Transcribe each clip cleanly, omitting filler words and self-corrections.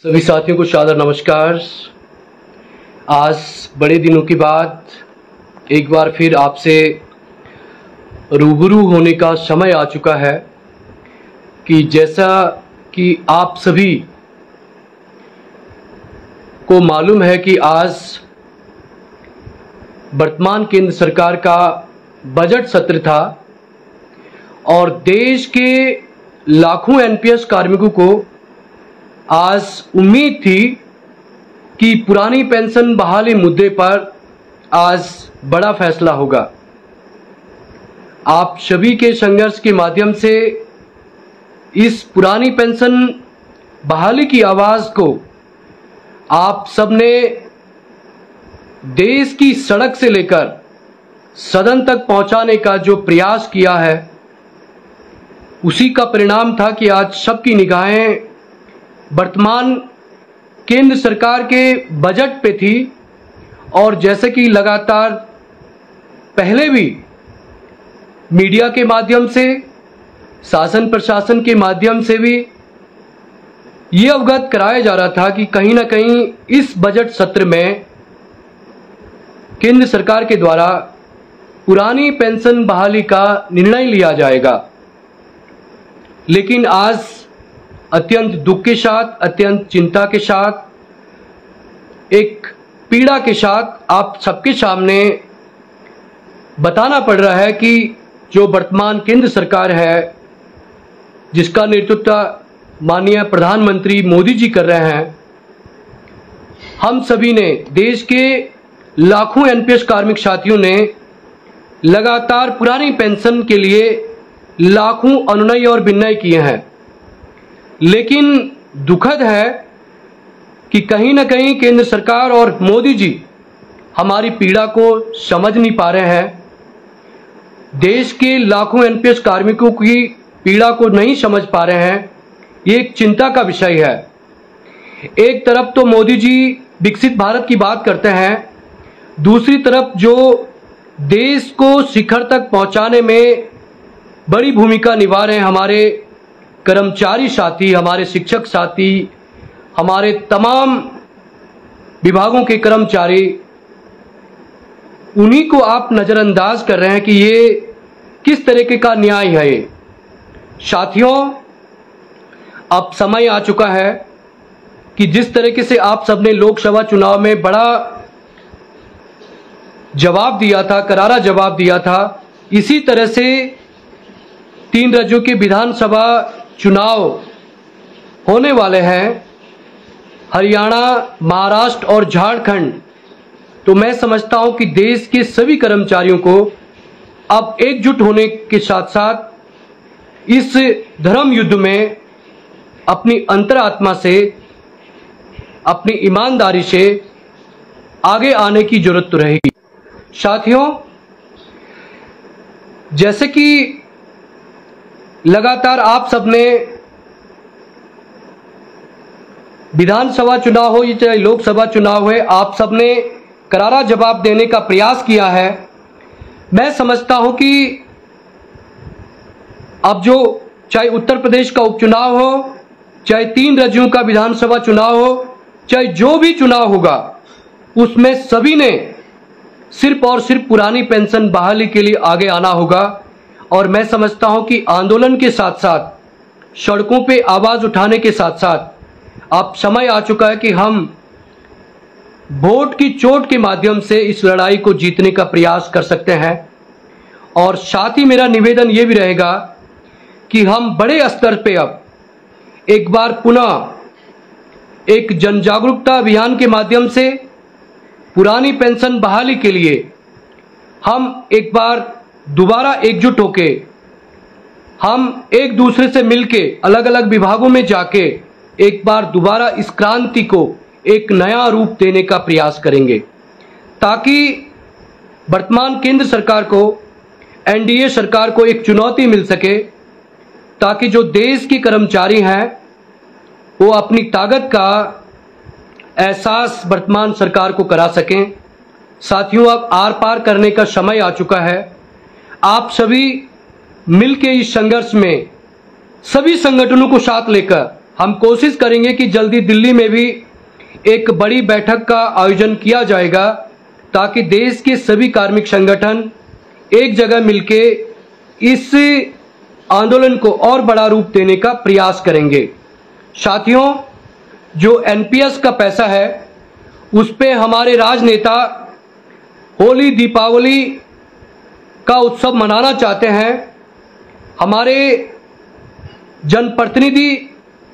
सभी साथियों को सादर नमस्कार। आज बड़े दिनों के बाद एक बार फिर आपसे रूबरू होने का समय आ चुका है कि जैसा कि आप सभी को मालूम है कि आज वर्तमान केंद्र सरकार का बजट सत्र था और देश के लाखों एनपीएस कार्मिकों को आज उम्मीद थी कि पुरानी पेंशन बहाली मुद्दे पर आज बड़ा फैसला होगा। आप सभी के संघर्ष के माध्यम से इस पुरानी पेंशन बहाली की आवाज़ को आप सबने देश की सड़क से लेकर सदन तक पहुंचाने का जो प्रयास किया है, उसी का परिणाम था कि आज सबकी निगाहें वर्तमान केंद्र सरकार के बजट पे थी। और जैसे कि लगातार पहले भी मीडिया के माध्यम से, शासन प्रशासन के माध्यम से भी ये अवगत कराया जा रहा था कि कहीं ना कहीं इस बजट सत्र में केंद्र सरकार के द्वारा पुरानी पेंशन बहाली का निर्णय लिया जाएगा। लेकिन आज अत्यंत दुख के साथ, अत्यंत चिंता के साथ, एक पीड़ा के साथ आप सबके सामने बताना पड़ रहा है कि जो वर्तमान केंद्र सरकार है, जिसका नेतृत्व माननीय प्रधानमंत्री मोदी जी कर रहे हैं, हम सभी ने, देश के लाखों एनपीएस कार्मिक साथियों ने लगातार पुरानी पेंशन के लिए लाखों अनुनय और विनय किए हैं। लेकिन दुखद है कि कहीं ना कहीं केंद्र सरकार और मोदी जी हमारी पीड़ा को समझ नहीं पा रहे हैं, देश के लाखों एनपीएस कार्मिकों की पीड़ा को नहीं समझ पा रहे हैं। ये एक चिंता का विषय है। एक तरफ तो मोदी जी विकसित भारत की बात करते हैं, दूसरी तरफ जो देश को शिखर तक पहुंचाने में बड़ी भूमिका निभा रहे हैं हमारे कर्मचारी साथी, हमारे शिक्षक साथी, हमारे तमाम विभागों के कर्मचारी, उन्हीं को आप नज़रअंदाज कर रहे हैं कि ये किस तरीके का न्याय है। ये साथियों, अब समय आ चुका है कि जिस तरीके से आप सबने लोकसभा चुनाव में बड़ा जवाब दिया था, करारा जवाब दिया था, इसी तरह से 3 राज्यों के विधानसभा चुनाव होने वाले हैं, हरियाणा, महाराष्ट्र और झारखंड। तो मैं समझता हूं कि देश के सभी कर्मचारियों को अब एकजुट होने के साथ साथ इस धर्म युद्ध में अपनी अंतरात्मा से, अपनी ईमानदारी से आगे आने की जरूरत तो रहेगी। साथियों, जैसे कि लगातार आप सबने विधानसभा चुनाव हो या चाहे लोकसभा चुनाव हो, आप सबने करारा जवाब देने का प्रयास किया है। मैं समझता हूं कि अब जो चाहे उत्तर प्रदेश का उपचुनाव हो, चाहे 3 राज्यों का विधानसभा चुनाव हो, चाहे जो भी चुनाव होगा, उसमें सभी ने सिर्फ और सिर्फ पुरानी पेंशन बहाली के लिए आगे आना होगा। और मैं समझता हूं कि आंदोलन के साथ साथ, सड़कों पे आवाज उठाने के साथ साथ अब समय आ चुका है कि हम वोट की चोट के माध्यम से इस लड़ाई को जीतने का प्रयास कर सकते हैं। और साथ ही मेरा निवेदन ये भी रहेगा कि हम बड़े स्तर पे अब एक बार पुनः एक जन जागरूकता अभियान के माध्यम से पुरानी पेंशन बहाली के लिए हम एक बार दोबारा एकजुट होके, हम एक दूसरे से मिलके अलग अलग विभागों में जाके एक बार दोबारा इस क्रांति को एक नया रूप देने का प्रयास करेंगे, ताकि वर्तमान केंद्र सरकार को, एनडीए सरकार को एक चुनौती मिल सके, ताकि जो देश के कर्मचारी हैं वो अपनी ताकत का एहसास वर्तमान सरकार को करा सकें। साथियों, अब आर पार करने का समय आ चुका है। आप सभी मिलके इस संघर्ष में सभी संगठनों को साथ लेकर हम कोशिश करेंगे कि जल्दी दिल्ली में भी एक बड़ी बैठक का आयोजन किया जाएगा ताकि देश के सभी कार्मिक संगठन एक जगह मिलके इस आंदोलन को और बड़ा रूप देने का प्रयास करेंगे। साथियों, जो एनपीएस का पैसा है उस पे हमारे राजनेता होली दीपावली का उत्सव मनाना चाहते हैं। हमारे जनप्रतिनिधि,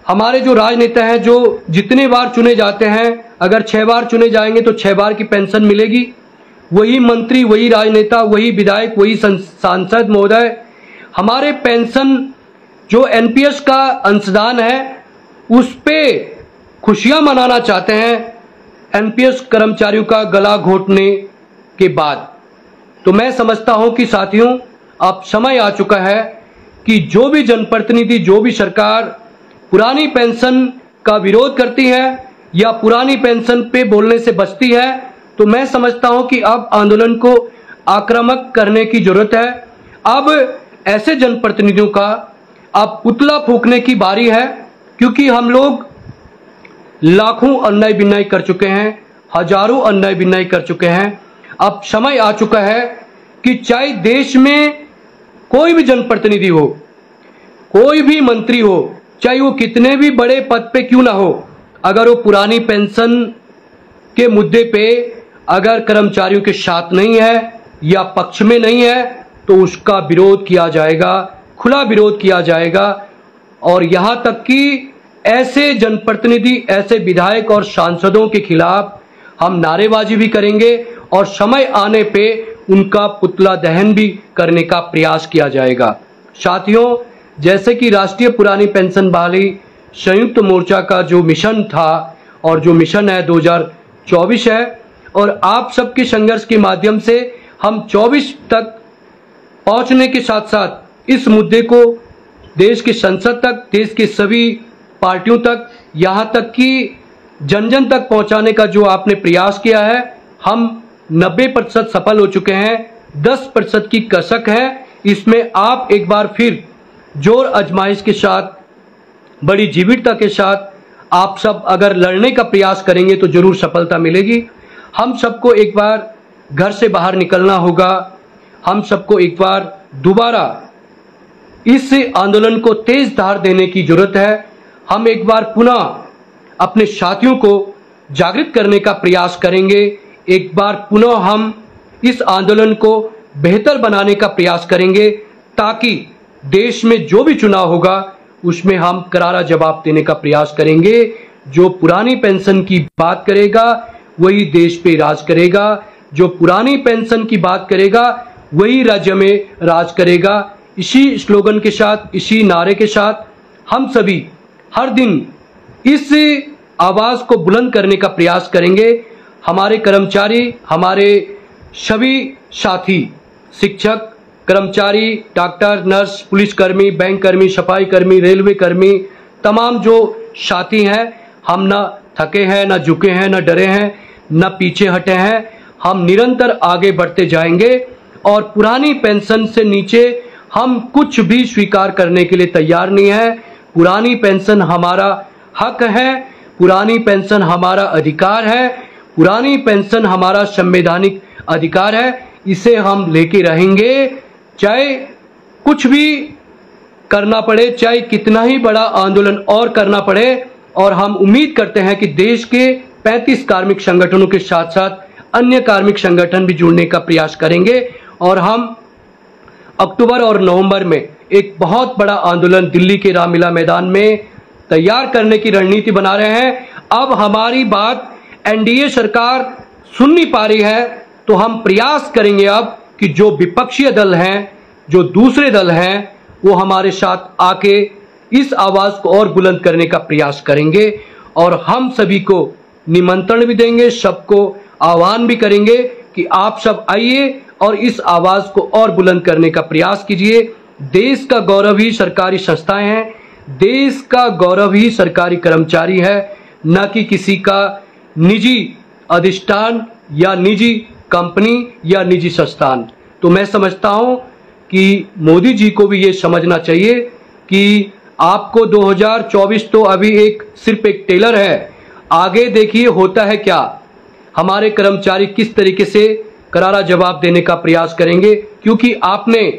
हमारे जो राजनेता हैं, जो जितने बार चुने जाते हैं, अगर 6 बार चुने जाएंगे तो 6 बार की पेंशन मिलेगी। वही मंत्री, वही राजनेता, वही विधायक, वही सांसद महोदय हमारे पेंशन जो एनपीएस का अंशदान है उस पे खुशियां मनाना चाहते हैं एनपीएस कर्मचारियों का गला घोटने के बाद। तो मैं समझता हूं कि साथियों, अब समय आ चुका है कि जो भी जनप्रतिनिधि, जो भी सरकार पुरानी पेंशन का विरोध करती है या पुरानी पेंशन पे बोलने से बचती है, तो मैं समझता हूं कि अब आंदोलन को आक्रामक करने की जरूरत है। अब ऐसे जनप्रतिनिधियों का अब पुतला फूंकने की बारी है, क्योंकि हम लोग लाखों अन्याय बिन्याय कर चुके हैं, हजारों अन्याय बिन्याय कर चुके हैं। अब समय आ चुका है कि चाहे देश में कोई भी जनप्रतिनिधि हो, कोई भी मंत्री हो, चाहे वो कितने भी बड़े पद पे क्यों ना हो, अगर वो पुरानी पेंशन के मुद्दे पे अगर कर्मचारियों के साथ नहीं है या पक्ष में नहीं है तो उसका विरोध किया जाएगा, खुला विरोध किया जाएगा। और यहां तक कि ऐसे जनप्रतिनिधि, ऐसे विधायक और सांसदों के खिलाफ हम नारेबाजी भी करेंगे और समय आने पे उनका पुतला दहन भी करने का प्रयास किया जाएगा। साथियों, जैसे कि राष्ट्रीय पुरानी पेंशन बहाली संयुक्त मोर्चा का जो मिशन था और जो मिशन है 2024 है, और आप सबके संघर्ष के माध्यम से हम 24 तक पहुंचने के साथ साथ इस मुद्दे को देश की संसद तक, देश के सभी पार्टियों तक, यहां तक कि जन जन तक पहुंचाने का जो आपने प्रयास किया है, हम 90% सफल हो चुके हैं। 10% की कसक है। इसमें आप एक बार फिर जोर आजमाइश के साथ, बड़ी जीवटता के साथ आप सब अगर लड़ने का प्रयास करेंगे तो जरूर सफलता मिलेगी। हम सबको एक बार घर से बाहर निकलना होगा। हम सबको एक बार दोबारा इस आंदोलन को तेज धार देने की जरूरत है। हम एक बार पुनः अपने साथियों को जागृत करने का प्रयास करेंगे। एक बार पुनः हम इस आंदोलन को बेहतर बनाने का प्रयास करेंगे ताकि देश में जो भी चुनाव होगा उसमें हम करारा जवाब देने का प्रयास करेंगे। जो पुरानी पेंशन की बात करेगा वही देश पे राज करेगा, जो पुरानी पेंशन की बात करेगा वही राज्य में राज करेगा। इसी स्लोगन के साथ, इसी नारे के साथ हम सभी हर दिन इस आवाज को बुलंद करने का प्रयास करेंगे। हमारे कर्मचारी, हमारे सभी साथी, शिक्षक, कर्मचारी, डॉक्टर, नर्स, पुलिसकर्मी, बैंक कर्मी, सफाई कर्मी, रेलवे कर्मी, तमाम जो साथी हैं, हम न थके हैं, न झुके हैं, न डरे हैं, न पीछे हटे हैं। हम निरंतर आगे बढ़ते जाएंगे और पुरानी पेंशन से नीचे हम कुछ भी स्वीकार करने के लिए तैयार नहीं है। पुरानी पेंशन हमारा हक है, पुरानी पेंशन हमारा अधिकार है, पुरानी पेंशन हमारा संवैधानिक अधिकार है। इसे हम लेके रहेंगे, चाहे कुछ भी करना पड़े, चाहे कितना ही बड़ा आंदोलन और करना पड़े। और हम उम्मीद करते हैं कि देश के 35 कार्मिक संगठनों के साथ साथ अन्य कार्मिक संगठन भी जुड़ने का प्रयास करेंगे और हम अक्टूबर और नवंबर में एक बहुत बड़ा आंदोलन दिल्ली के रामलीला मैदान में तैयार करने की रणनीति बना रहे हैं। अब हमारी बात एनडीए सरकार सुन नहीं पा रही है, तो हम प्रयास करेंगे अब कि जो विपक्षी दल हैं, जो दूसरे दल हैं, वो हमारे साथ आके इस आवाज को और बुलंद करने का प्रयास करेंगे। और हम सभी को निमंत्रण भी देंगे, सबको आह्वान भी करेंगे कि आप सब आइए और इस आवाज को और बुलंद करने का प्रयास कीजिए। देश का गौरव ही सरकारी संस्थाएं हैं, देश का गौरव ही सरकारी कर्मचारी है, न कि किसी का निजी अधिष्ठान या निजी कंपनी या निजी संस्थान। तो मैं समझता हूं कि मोदी जी को भी ये समझना चाहिए कि आपको 2024 तो अभी सिर्फ एक टेलर है, आगे देखिए होता है क्या। हमारे कर्मचारी किस तरीके से करारा जवाब देने का प्रयास करेंगे, क्योंकि आपने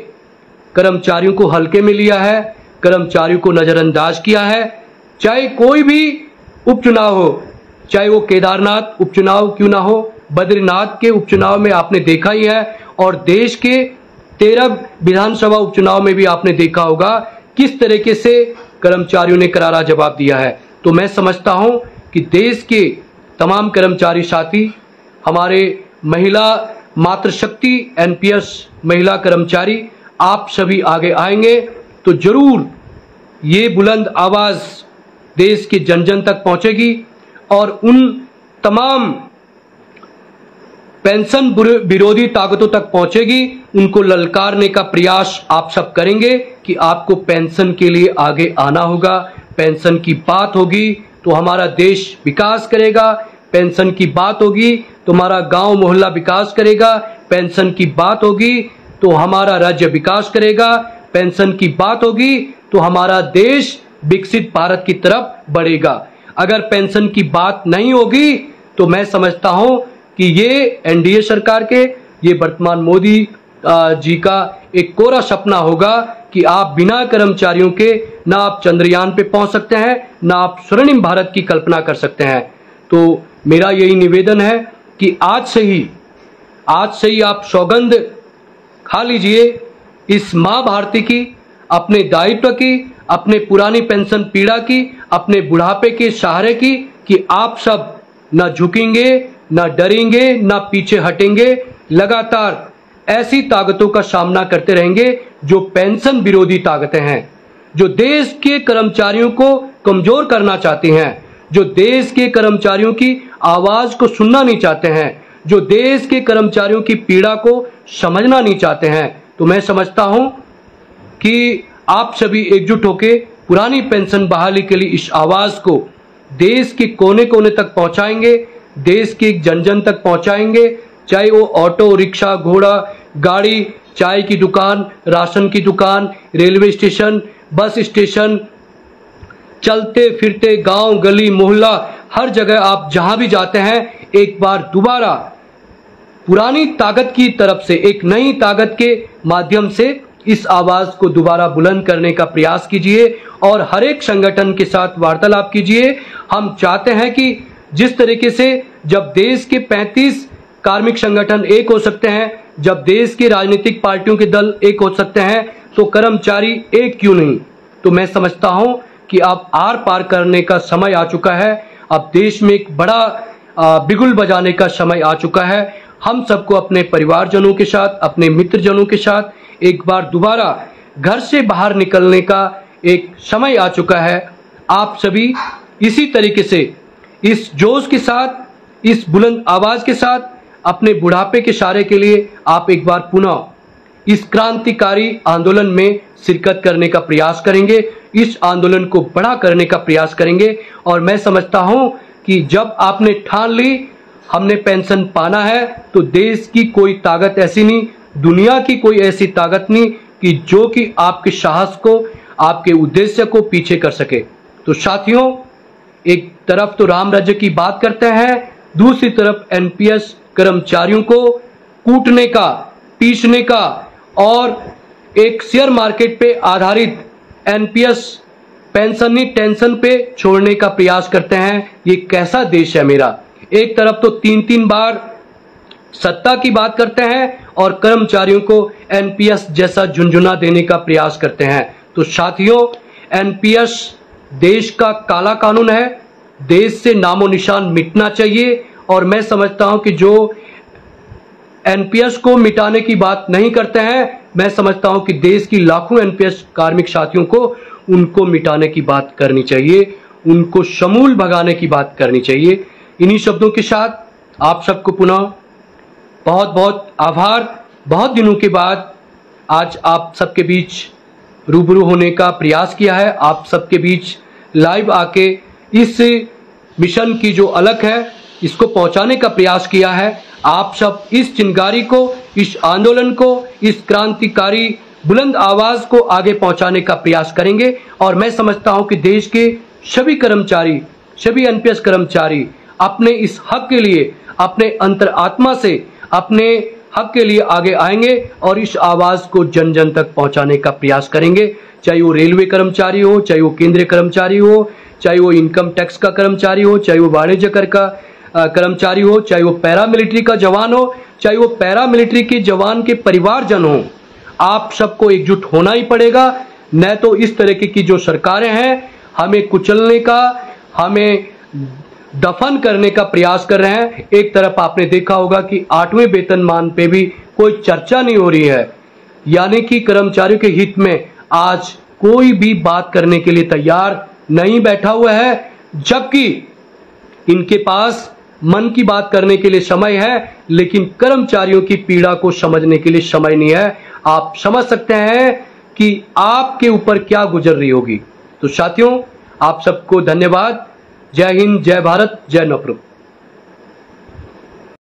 कर्मचारियों को हल्के में लिया है, कर्मचारियों को नजरअंदाज किया है। चाहे कोई भी उपचुनाव हो, चाहे वो केदारनाथ उपचुनाव क्यों ना हो, बद्रीनाथ के उपचुनाव में आपने देखा ही है, और देश के 13 विधानसभा उपचुनाव में भी आपने देखा होगा किस तरीके से कर्मचारियों ने करारा जवाब दिया है। तो मैं समझता हूं कि देश के तमाम कर्मचारी साथी, हमारे महिला मातृशक्ति एनपीएस महिला कर्मचारी, आप सभी आगे आएंगे तो जरूर ये बुलंद आवाज देश के जन जन तक पहुंचेगी और उन तमाम पेंशन विरोधी ताकतों तक पहुंचेगी। उनको ललकारने का प्रयास आप सब करेंगे कि आपको पेंशन के लिए आगे आना होगा। पेंशन की बात होगी तो हमारा देश विकास करेगा, पेंशन की बात होगी तो हमारा गांव मोहल्ला विकास करेगा, पेंशन की बात होगी तो हमारा राज्य विकास करेगा, पेंशन की बात होगी तो हमारा देश विकसित भारत की तरफ बढ़ेगा। अगर पेंशन की बात नहीं होगी तो मैं समझता हूं कि ये एनडीए सरकार के, ये वर्तमान मोदी जी का एक कोरा सपना होगा कि आप बिना कर्मचारियों के ना आप चंद्रयान पे पहुंच सकते हैं, ना आप स्वर्णिम भारत की कल्पना कर सकते हैं। तो मेरा यही निवेदन है कि आज से ही आप सौगंध खा लीजिए इस मां भारती की, अपने दायित्व की, अपने पुरानी पेंशन पीड़ा की, अपने बुढ़ापे के सहारे की, कि आप सब न झुकेंगे, न डरेंगे, न पीछे हटेंगे। लगातार ऐसी ताकतों का सामना करते रहेंगे जो पेंशन विरोधी ताकतें हैं, जो देश के कर्मचारियों को कमजोर करना चाहती हैं, जो देश के कर्मचारियों की आवाज को सुनना नहीं चाहते हैं, जो देश के कर्मचारियों की पीड़ा को समझना नहीं चाहते हैं। तो मैं समझता हूं कि आप सभी एकजुट होकर पुरानी पेंशन बहाली के लिए इस आवाज को देश के कोने कोने तक पहुंचाएंगे, देश के जन जन तक पहुंचाएंगे। चाहे वो ऑटो रिक्शा घोड़ा गाड़ी, चाय की दुकान, राशन की दुकान, रेलवे स्टेशन, बस स्टेशन, चलते फिरते गांव गली मोहल्ला, हर जगह आप जहां भी जाते हैं, एक बार दोबारा पुरानी ताकत की तरफ से एक नई ताकत के माध्यम से इस आवाज को दोबारा बुलंद करने का प्रयास कीजिए और हर एक संगठन के साथ वार्तालाप कीजिए। हम चाहते हैं कि जिस तरीके से जब देश के 35 कार्मिक संगठन एक हो सकते हैं, जब देश की राजनीतिक पार्टियों के दल एक हो सकते हैं, तो कर्मचारी एक क्यों नहीं। तो मैं समझता हूं कि अब आर पार करने का समय आ चुका है। अब देश में एक बड़ा बिगुल बजाने का समय आ चुका है। हम सबको अपने परिवारजनों के साथ, अपने मित्रजनों के साथ एक बार दोबारा घर से बाहर निकलने का एक समय आ चुका है। आप सभी इसी तरीके से इस जोश के साथ, इस बुलंद आवाज के साथ अपने बुढ़ापे के सहारे के लिए आप एक बार पुनः इस क्रांतिकारी आंदोलन में शिरकत करने का प्रयास करेंगे, इस आंदोलन को बड़ा करने का प्रयास करेंगे। और मैं समझता हूं कि जब आपने ठान ली हमने पेंशन पाना है, तो देश की कोई ताकत ऐसी नहीं, दुनिया की कोई ऐसी ताकत नहीं कि जो कि आपके साहस को, आपके उद्देश्य को पीछे कर सके। तो साथियों, एक तरफ तो राम राज्य की बात करते हैं, दूसरी तरफ एनपीएस कर्मचारियों को कूटने का, पीसने का और एक शेयर मार्केट पे आधारित एनपीएस पेंशनी टेंशन पे छोड़ने का प्रयास करते हैं। ये कैसा देश है मेरा। एक तरफ तो 3-3 बार सत्ता की बात करते हैं और कर्मचारियों को एनपीएस जैसा झुनझुना देने का प्रयास करते हैं। तो साथियों, एनपीएस देश का काला कानून है, देश से नामो निशान मिटना चाहिए। और मैं समझता हूं कि जो एनपीएस को मिटाने की बात नहीं करते हैं, मैं समझता हूं कि देश की लाखों एनपीएस कार्मिक साथियों को उनको मिटाने की बात करनी चाहिए, उनको समूल भगाने की बात करनी चाहिए। इन्हीं शब्दों के साथ आप सबको पुनः बहुत बहुत आभार। बहुत दिनों के बाद आज आप सबके बीच रूबरू होने का प्रयास किया है, आप सबके बीच लाइव आके इस मिशन की जो अलख है इसको पहुंचाने का प्रयास किया है। आप सब इस चिंगारी को, इस आंदोलन को, इस क्रांतिकारी बुलंद आवाज को आगे पहुंचाने का प्रयास करेंगे। और मैं समझता हूं कि देश के सभी कर्मचारी, सभी एनपीएस कर्मचारी अपने इस हक के लिए अपने अंतरात्मा से अपने हक के लिए आगे आएंगे और इस आवाज को जन जन तक पहुंचाने का प्रयास करेंगे। चाहे वो रेलवे कर्मचारी हो, चाहे वो केंद्रीय कर्मचारी हो, चाहे वो इनकम टैक्स का कर्मचारी हो, चाहे वो वाणिज्य कर का कर्मचारी हो, चाहे वो पैरामिलिट्री का जवान हो, चाहे वो पैरामिलिट्री के जवान के परिवारजन हो। आप सबको एकजुट होना ही पड़ेगा, न तो इस तरीके की जो सरकारें हैं हमें कुचलने का, हमें दफन करने का प्रयास कर रहे हैं। एक तरफ आपने देखा होगा कि 8वें वेतनमान पे भी कोई चर्चा नहीं हो रही है, यानी कि कर्मचारियों के हित में आज कोई भी बात करने के लिए तैयार नहीं बैठा हुआ है, जबकि इनके पास मन की बात करने के लिए समय है, लेकिन कर्मचारियों की पीड़ा को समझने के लिए समय नहीं है। आप समझ सकते हैं कि आपके ऊपर क्या गुजर रही होगी। तो साथियों, आप सबको धन्यवाद। जय हिंद, जय भारत, जय नवप्रभु।